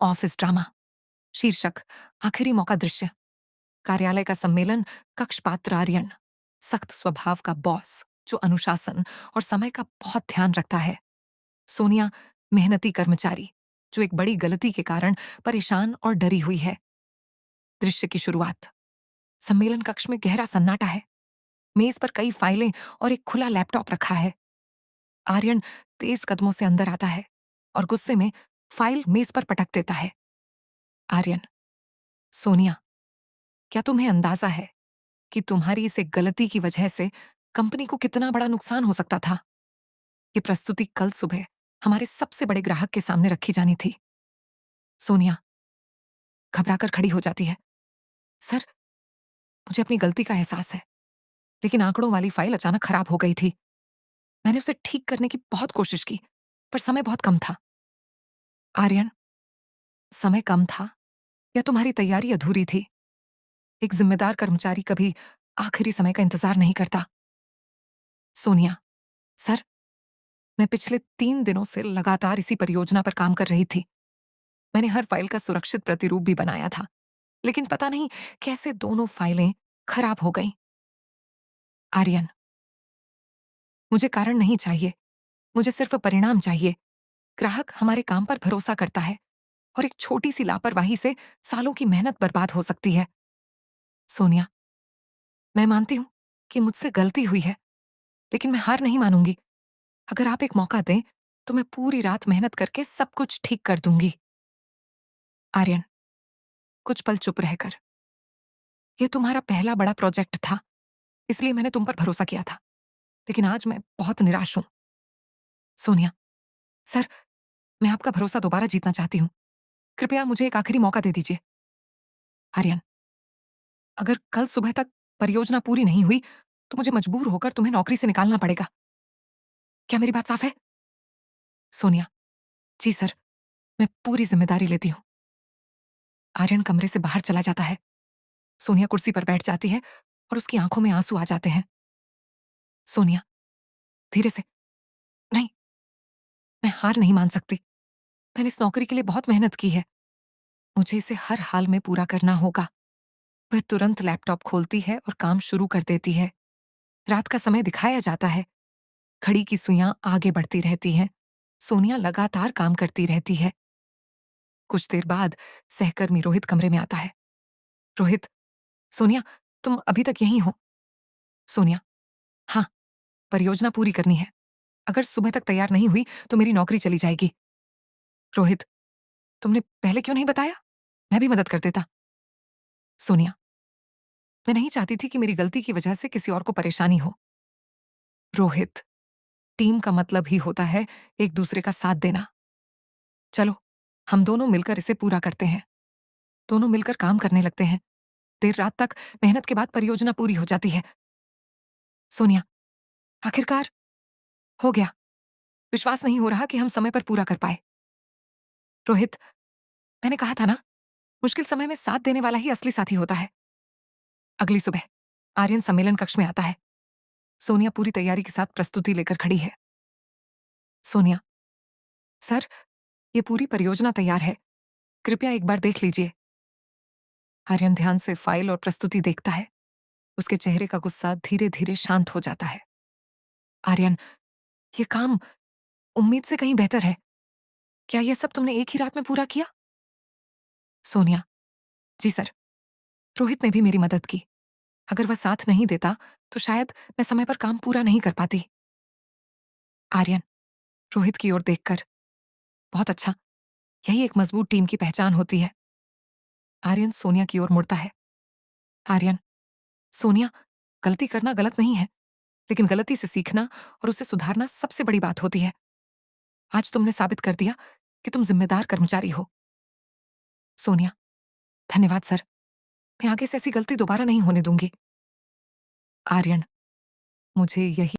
Office drama. शीर्षक आखिरी मौका दृश्य। कार्यालय का सम्मेलन। कक्ष पात्र आर्यन, सख्त स्वभाव का बॉस जो अनुशासन और समय का बहुत ध्यान रखता है। सोनिया, मेहनती कर्मचारी जो एक बड़ी गलती के कारण परेशान और डरी हुई है। दृश्य की शुरुआत। सम्मेलन कक्ष में गहरा सन्नाटा है। मेज पर कई फाइलें और एक खुला लैपटॉप रखा है। आर्यन तेज कदमों से अंदर आता है और गुस्से में फाइल मेज पर पटक देता है। आर्यन, सोनिया, क्या तुम्हें अंदाजा है कि तुम्हारी इस एक गलती की वजह से कंपनी को कितना बड़ा नुकसान हो सकता था? ये प्रस्तुति कल सुबह हमारे सबसे बड़े ग्राहक के सामने रखी जानी थी। सोनिया घबराकर खड़ी हो जाती है। सर, मुझे अपनी गलती का एहसास है, लेकिन आंकड़ों वाली फाइल अचानक खराब हो गई थी। मैंने उसे ठीक करने की बहुत कोशिश की, पर समय बहुत कम था। आर्यन, समय कम था या तुम्हारी तैयारी अधूरी थी? एक जिम्मेदार कर्मचारी कभी आखिरी समय का इंतजार नहीं करता। सोनिया, सर, मैं पिछले 3 दिनों से लगातार इसी परियोजना पर काम कर रही थी। मैंने हर फाइल का सुरक्षित प्रतिरूप भी बनाया था, लेकिन पता नहीं कैसे दोनों फाइलें खराब हो गईं। आर्यन, मुझे कारण नहीं चाहिए, मुझे सिर्फ परिणाम चाहिए। ग्राहक हमारे काम पर भरोसा करता है और एक छोटी सी लापरवाही से सालों की मेहनत बर्बाद हो सकती है। सोनिया, मैं मानती हूं कि मुझसे गलती हुई है, लेकिन मैं हार नहीं मानूंगी। अगर आप एक मौका दें तो मैं पूरी रात मेहनत करके सब कुछ ठीक कर दूंगी। आर्यन, कुछ पल चुप रहकर, यह तुम्हारा पहला बड़ा प्रोजेक्ट था, इसलिए मैंने तुम पर भरोसा किया था, लेकिन आज मैं बहुत निराश हूं। सोनिया, सर, मैं आपका भरोसा दोबारा जीतना चाहती हूँ। कृपया मुझे एक आखिरी मौका दे दीजिए। आर्यन, अगर कल सुबह तक परियोजना पूरी नहीं हुई तो मुझे मजबूर होकर तुम्हें नौकरी से निकालना पड़ेगा। क्या मेरी बात साफ है? सोनिया, जी सर, मैं पूरी जिम्मेदारी लेती हूँ। आर्यन कमरे से बाहर चला जाता है। सोनिया कुर्सी पर बैठ जाती है और उसकी आंखों में आंसू आ जाते हैं। सोनिया, धीरे से, नहीं, मैं हार नहीं मान सकती। मैंने इस नौकरी के लिए बहुत मेहनत की है। मुझे इसे हर हाल में पूरा करना होगा। वह तुरंत लैपटॉप खोलती है और काम शुरू कर देती है। रात का समय दिखाया जाता है। घड़ी की सुइयां आगे बढ़ती रहती हैं। सोनिया लगातार काम करती रहती है। कुछ देर बाद सहकर्मी रोहित कमरे में आता है। रोहित, सोनिया, तुम अभी तक यहीं हो? सोनिया, हाँ, परियोजना पूरी करनी है। अगर सुबह तक तैयार नहीं हुई तो मेरी नौकरी चली जाएगी। रोहित, तुमने पहले क्यों नहीं बताया? मैं भी मदद कर देता। सोनिया, मैं नहीं चाहती थी कि मेरी गलती की वजह से किसी और को परेशानी हो। रोहित, टीम का मतलब ही होता है एक दूसरे का साथ देना। चलो, हम दोनों मिलकर इसे पूरा करते हैं। दोनों मिलकर काम करने लगते हैं। देर रात तक मेहनत के बाद परियोजना पूरी हो जाती है। सोनिया, आखिरकार हो गया। विश्वास नहीं हो रहा कि हम समय पर पूरा कर पाए। रोहित, मैंने कहा था ना, मुश्किल समय में साथ देने वाला ही असली साथी होता है। अगली सुबह आर्यन सम्मेलन कक्ष में आता है। सोनिया पूरी तैयारी के साथ प्रस्तुति लेकर खड़ी है। सोनिया, सर, ये पूरी परियोजना तैयार है, कृपया एक बार देख लीजिए। आर्यन ध्यान से फाइल और प्रस्तुति देखता है। उसके चेहरे का गुस्सा धीरे धीरे शांत हो जाता है। आर्यन, ये काम उम्मीद से कहीं बेहतर है। क्या यह सब तुमने एक ही रात में पूरा किया? सोनिया, जी सर, रोहित ने भी मेरी मदद की। अगर वह साथ नहीं देता तो शायद मैं समय पर काम पूरा नहीं कर पाती। आर्यन, रोहित की ओर देखकर, बहुत अच्छा, यही एक मजबूत टीम की पहचान होती है। आर्यन सोनिया की ओर मुड़ता है। आर्यन, सोनिया, गलती करना गलत नहीं है, लेकिन गलती से सीखना और उसे सुधारना सबसे बड़ी बात होती है। आज तुमने साबित कर दिया कि तुम जिम्मेदार कर्मचारी हो। सोनिया, धन्यवाद सर, मैं आगे से ऐसी गलती दोबारा नहीं होने दूंगी। आर्यन, मुझे यही